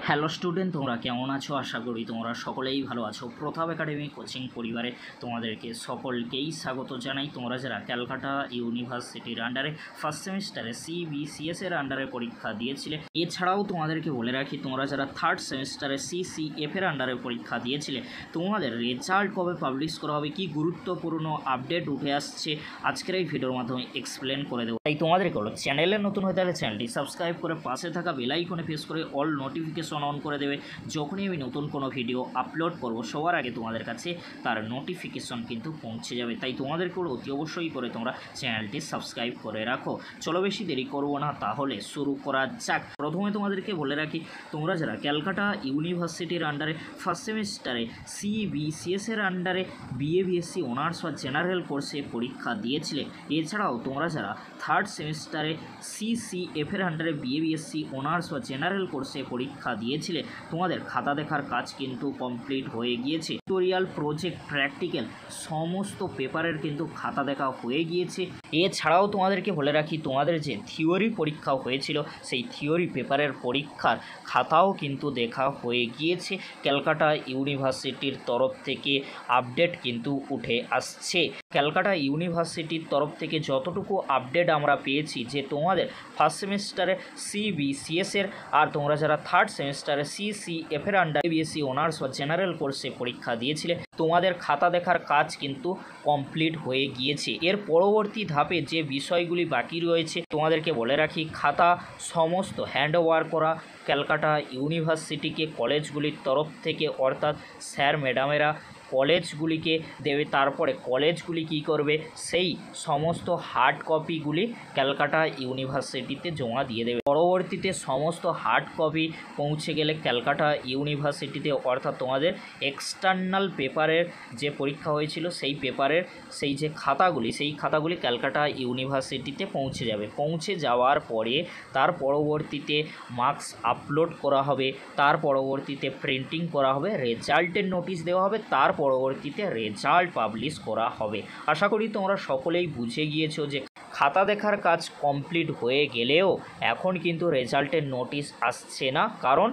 Hello student, তোমরা কেমন আছো? আশা করি তোমরা সকলেই ভালো আছো। প্রতাপ একাডেমি কোচিং পরিবারে তোমাদেরকে সকলকেই স্বাগত জানাই। তোমরা যারা ক্যালকাটা ইউনিভার্সিটির আন্ডারে ফার্স্ট সেমিস্টারে CBCS এর আন্ডারে পরীক্ষা দিয়েছিলে, এছাড়াও তোমাদেরকে বলে রাখি তোমরা যারা থার্ড সেমিস্টারে CCF এর আন্ডারে পরীক্ষা দিয়েছিলে, তোমাদের রেজাল্ট কবে পাবলিশ করা হবে, কি গুরুত্বপূর্ণ আপডেট উঠে আসছে আজকের এই ভিডিওর মাধ্যমে এক্সপ্লেন করে দেবো। তাই তোমাদেরকে হলো চ্যানেলে নতুন হয়ে তাহলে চ্যানেলটি সাবস্ক্রাইব করে পাশে থাকা বেল আইকনে প্রেস করে অল নোটিফিকেশন অন করে দেবে। যখনই আমি নতুন কোনো ভিডিও আপলোড করব সবার আগে তোমাদের কাছে তার নোটিফিকেশন কিন্তু পৌঁছে যাবে। তাই তোমাদেরকে অতি অবশ্যই করে তোমরা চ্যানেলটি সাবস্ক্রাইব করে রাখো। চলো বেশি দেরি করব না, তাহলে শুরু করা যাক। প্রথমে তোমাদেরকে বলে রাখি তোমরা যারা ক্যালকাটা ইউনিভার্সিটির আন্ডারে ফার্স্ট সেমিস্টারে CBCS এর আন্ডারে BA BSc অনার্স বা জেনারেল কোর্সে পরীক্ষা দিয়েছিলে, এছাড়াও তোমরা যারা থার্ড সেমিস্টারে CCF এর আন্ডারে BA BSc অনার্স বা জেনারেল কোর্সে পরীক্ষা দিয়েছিলে, তোমাদের খাতা দেখার কাজ কিন্তু কমপ্লিট হয়ে গিয়েছে। টিউটোরিয়াল, প্রজেক্ট, প্র্যাকটিক্যাল সমস্ত পেপারের কিন্তু খাতা দেখা হয়ে গিয়েছে। এছাড়াও তোমাদেরকে বলে রাখি তোমাদের যে থিওরি পরীক্ষাও হয়েছিল, সেই থিওরি পেপারের পরীক্ষার খাতাও কিন্তু দেখা হয়ে গিয়েছে। ক্যালকাটা ইউনিভার্সিটির তরফ থেকে আপডেট কিন্তু উঠে আসছে। ক্যালকাটা ইউনিভার্সিটির তরফ থেকে যতটুকু আপডেট আমরা পেয়েছি যে তোমাদের ফার্স্ট সেমিস্টারে CBCS এর আর তোমরা যারা থার্ড সেমিস্টারে CCF এর আন্ডার BSc অনার্স বা জেনারেল কোর্সে পরীক্ষা দিয়েছিলে, তোমাদের খাতা দেখার কাজ কিন্তু কমপ্লিট হয়ে গিয়েছে। এর পরবর্তী ধাপে যে বিষয়গুলি বাকি রয়েছে তোমাদেরকে বলে রাখি, খাতা সমস্ত হ্যান্ড ওভার করা ক্যালকাটা ইউনিভার্সিটিকে কলেজগুলির তরফ থেকে, অর্থাৎ স্যার ম্যাডামেরা কলেজগুলিকে দেবে। তারপরে কলেজগুলি কি করবে, সেই সমস্ত হার্ড কপিগুলি ক্যালকাটা ইউনিভার্সিটিতে জমা দিয়ে দেবে। পরবর্তীতে সমস্ত হার্ড কপি পৌঁছে গেলে ক্যালকাটা ইউনিভার্সিটিতে, অর্থাৎ তোমাদের এক্সটার্নাল পেপারের যে পরীক্ষা হয়েছিল সেই পেপারের সেই যে খাতাগুলি, সেই খাতাগুলি ক্যালকাটা ইউনিভার্সিটিতে পৌঁছে যাবে। পৌঁছে যাওয়ার পরে তার পরবর্তীতে মার্কস আপলোড করা হবে, তার পরবর্তীতে প্রিন্টিং করা হবে, রেজাল্টের নোটিশ দেওয়া হবে, তার পরবর্তীতে রেজাল্ট পাবলিশ করা হবে। আশা করি তোমরা সকলেই বুঝে গিয়েছো যে খাতা দেখার কাজ কমপ্লিট হয়ে গেলেও এখন কিন্তু রেজাল্টের নোটিশ আসছে না, কারণ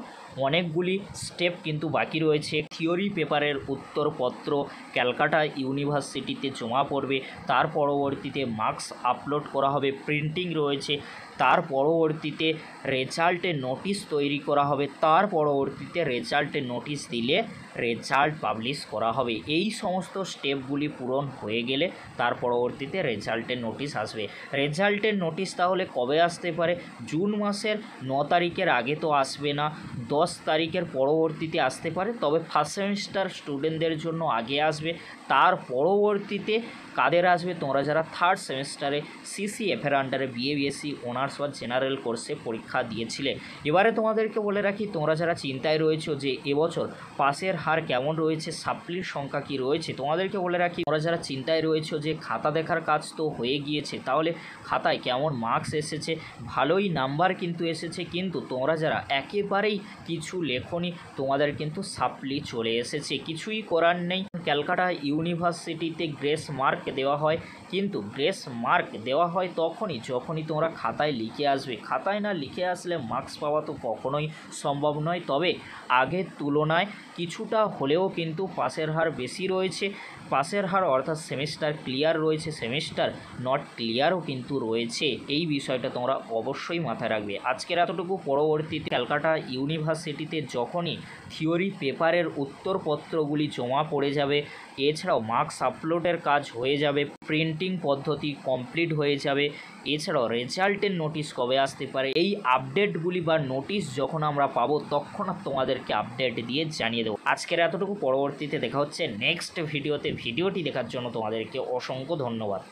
অনেকগুলি স্টেপ কিন্তু বাকি রয়েছে। থিওরি পেপারের উত্তরপত্র ক্যালকাটা ইউনিভার্সিটিতে জমা পড়বে, তার পরবর্তীতে মার্কস আপলোড করা হবে, প্রিন্টিং রয়েছে, তার পরবর্তীতে রেজাল্টের নোটিশ তৈরি করা হবে, তার পরবর্তীতে রেজাল্টের নোটিশ দিলে রেজাল্ট পাবলিশ করা হবে। এই সমস্ত স্টেপগুলি পূরণ হয়ে গেলে তার পরবর্তীতে রেজাল্টের নোটিশ আসবে। রেজাল্টের নোটিশ তাহলে কবে আসতে পারে? জুন মাসের 9 তারিখের আগে তো আসবে না, 10 তারিখের পরবর্তীতে আসতে পারে। তবে ফার্স্ট সেমিস্টার স্টুডেন্টদের জন্য আগে আসবে। তার পরবর্তীতে কাদের আসবে? তোমরা যারা থার্ড সেমিস্টারে CCF এর আন্ডারে BA BSc অনার্স বা জেনারেল কোর্সে পরীক্ষা দিয়েছিলে। এবারে তোমাদেরকে বলে রাখি তোমরা যারা চিন্তায় রয়েছো যে এবছর পাসের হার কেমন রয়েছে, সাপ্লির সংখ্যা কি রয়েছে, তোমাদেরকে বলে রাখি তোমরা যারা চিন্তায় রয়েছো যে খাতা দেখার কাজ তো হয়ে গিয়েছে, তাহলে খাতায় কেমন মার্কস এসেছে, ভালোই নাম্বার কিন্তু এসেছে, কিন্তু তোমরা যারা একেবারেই কিছু লেখনি তোমাদের কিন্তু সাপ্লি চলে এসেছে। কিছুই করার নেই। ক্যালকাটা ইউনিভার্সিটিতে গ্রেস মার্ক দেওয়া হয়, কিন্তু গ্রেস মার্ক দেওয়া হয় যখনই তোমরা খাতায় লিখে আসবে। খাতায় না লিখে আসলে মার্কস পাওয়া তো কখনোই সম্ভব নয়। তবে আগের তুলনায় কিছুটা হলেও কিন্তু পাসের হার বেশি রয়েছে। পাসের হার অর্থাৎ সেমিস্টার ক্লিয়ার রয়েছে, সেমিস্টার নট ক্লিয়ারও কিন্তু রয়েছে। এই বিষয়টা তোমরা অবশ্যই মাথায় রাখবে। আজকের এতটুকু। পরবর্তীতে ক্যালকাটা ইউনিভার্সিটিতে যখনই থিওরি পেপারের উত্তরপত্রগুলি জমা পড়ে যাবে, এছাড়াও মার্কস আপলোডের কাজ হয়ে যাবে, প্রিন্টিং পদ্ধতি কমপ্লিট হয়ে যাবে, এছাড়াও রেজাল্টের নোটিশ কবে আসতে পারে, এই আপডেটগুলি বা নোটিশ যখন আমরা পাবো তখন তোমাদেরকে আপডেট দিয়ে জানিয়ে দেবো। আজকের এতটুকু। পরবর্তীতে দেখা হচ্ছে নেক্সট ভিডিওতে। ভিডিওটি দেখার জন্য তোমাদেরকে অসংখ্য ধন্যবাদ।